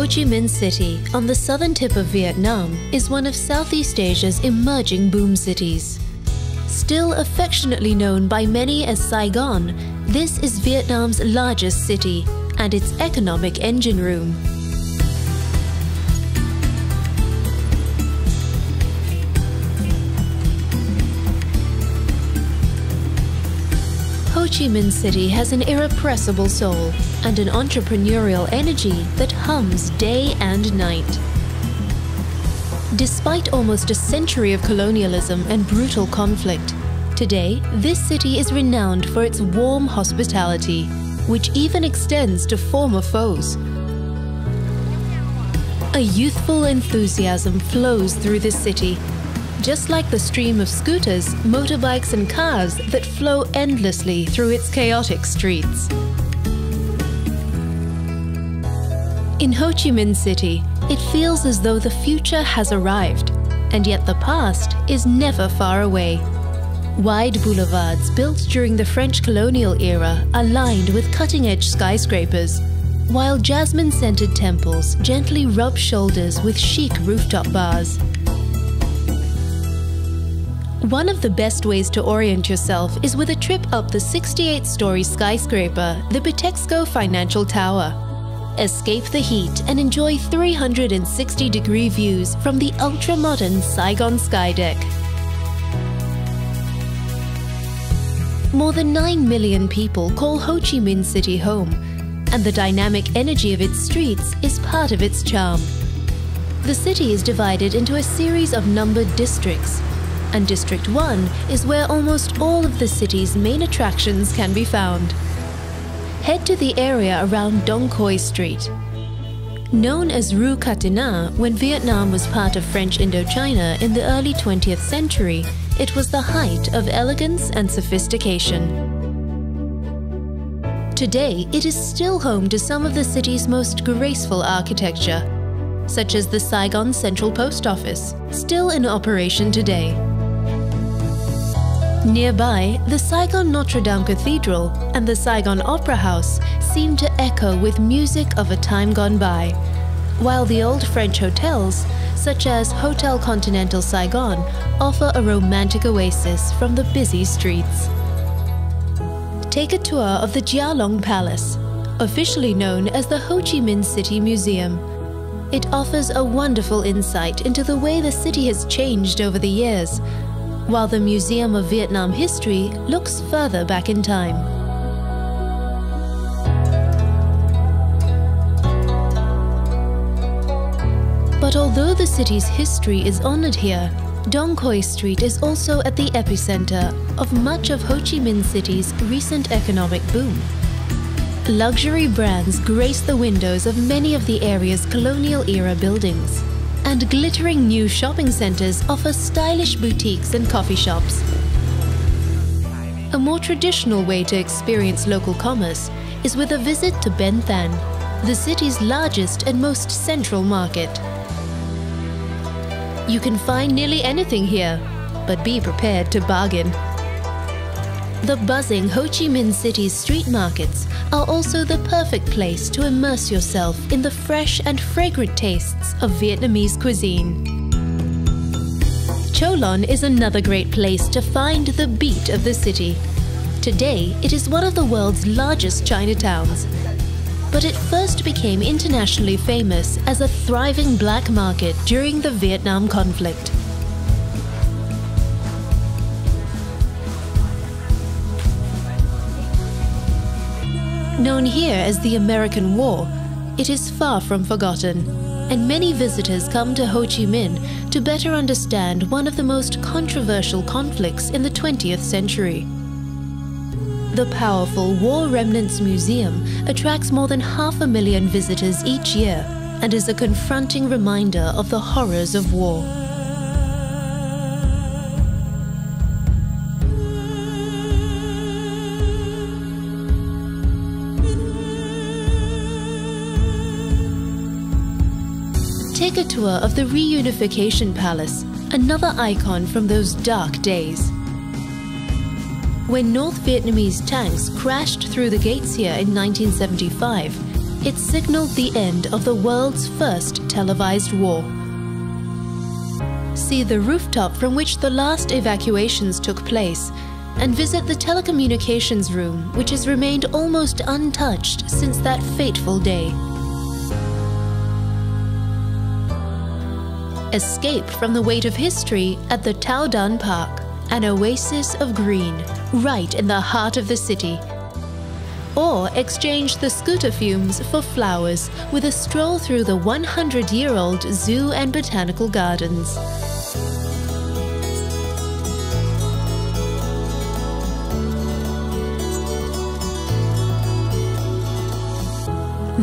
Chi Minh City, on the southern tip of Vietnam, is one of Southeast Asia's emerging boom cities. Still affectionately known by many as Saigon, this is Vietnam's largest city and its economic engine room. Ho Chi Minh City has an irrepressible soul and an entrepreneurial energy that hums day and night. Despite almost a century of colonialism and brutal conflict, today this city is renowned for its warm hospitality, which even extends to former foes. A youthful enthusiasm flows through the city, just like the stream of scooters, motorbikes and cars that flow endlessly through its chaotic streets. In Ho Chi Minh City, it feels as though the future has arrived, and yet the past is never far away. Wide boulevards built during the French colonial era are lined with cutting-edge skyscrapers, while jasmine-scented temples gently rub shoulders with chic rooftop bars. One of the best ways to orient yourself is with a trip up the 68-story skyscraper, the Bitexco Financial Tower. Escape the heat and enjoy 360-degree views from the ultra-modern Saigon skydeck. More than 9 million people call Ho Chi Minh City home, and the dynamic energy of its streets is part of its charm. The city is divided into a series of numbered districts, and District 1 is where almost all of the city's main attractions can be found. Head to the area around Dong Quai Street. Known as Rue Catinat when Vietnam was part of French Indochina in the early 20th century, it was the height of elegance and sophistication. Today, it is still home to some of the city's most graceful architecture, such as the Saigon Central Post Office, still in operation today. Nearby, the Saigon Notre Dame Cathedral and the Saigon Opera House seem to echo with music of a time gone by, while the old French hotels, such as Hotel Continental Saigon, offer a romantic oasis from the busy streets. Take a tour of the Gia Long Palace, officially known as the Ho Chi Minh City Museum. It offers a wonderful insight into the way the city has changed over the years, while the Museum of Vietnam History looks further back in time. But although the city's history is honored here, Dong Quai Street is also at the epicenter of much of Ho Chi Minh City's recent economic boom. Luxury brands grace the windows of many of the area's colonial-era buildings, and glittering new shopping centers offer stylish boutiques and coffee shops. A more traditional way to experience local commerce is with a visit to Ben Thanh, the city's largest and most central market. You can find nearly anything here, but be prepared to bargain. The buzzing Ho Chi Minh City's street markets are also the perfect place to immerse yourself in the fresh and fragrant tastes of Vietnamese cuisine. Cho Lon is another great place to find the beat of the city. Today, it is one of the world's largest Chinatowns, but it first became internationally famous as a thriving black market during the Vietnam conflict. Known here as the American War, it is far from forgotten, and many visitors come to Ho Chi Minh to better understand one of the most controversial conflicts in the 20th century. The powerful War Remnants Museum attracts more than 500,000 visitors each year and is a confronting reminder of the horrors of war. Take a tour of the Reunification Palace, another icon from those dark days. When North Vietnamese tanks crashed through the gates here in 1975, It signaled the end of the world's first televised war. See the rooftop from which the last evacuations took place, and visit the telecommunications room, which has remained almost untouched since that fateful day. Escape from the weight of history at the Tao Dan Park, an oasis of green, right in the heart of the city. Or exchange the scooter fumes for flowers with a stroll through the 100-year-old zoo and botanical gardens.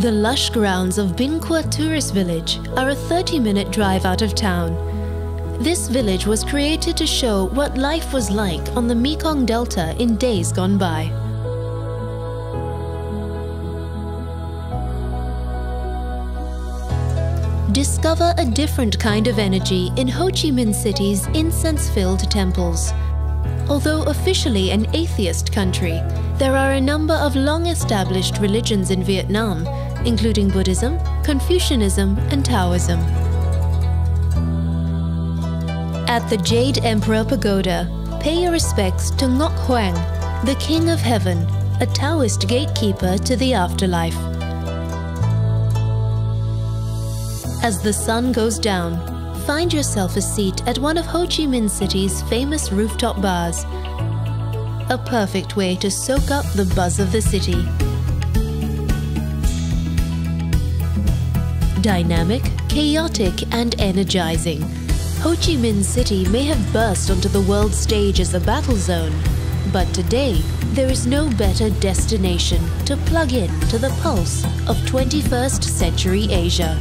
The lush grounds of Bin Qua Tourist Village are a 30-minute drive out of town. This village was created to show what life was like on the Mekong Delta in days gone by. Discover a different kind of energy in Ho Chi Minh City's incense-filled temples. Although officially an atheist country, there are a number of long-established religions in Vietnam, including Buddhism, Confucianism, and Taoism. At the Jade Emperor Pagoda, pay your respects to Ngoc Hoang, the King of Heaven, a Taoist gatekeeper to the afterlife. As the sun goes down, find yourself a seat at one of Ho Chi Minh City's famous rooftop bars. A perfect way to soak up the buzz of the city. Dynamic, chaotic, and energizing, Ho Chi Minh City may have burst onto the world stage as a battle zone, but today there is no better destination to plug in to the pulse of 21st century Asia.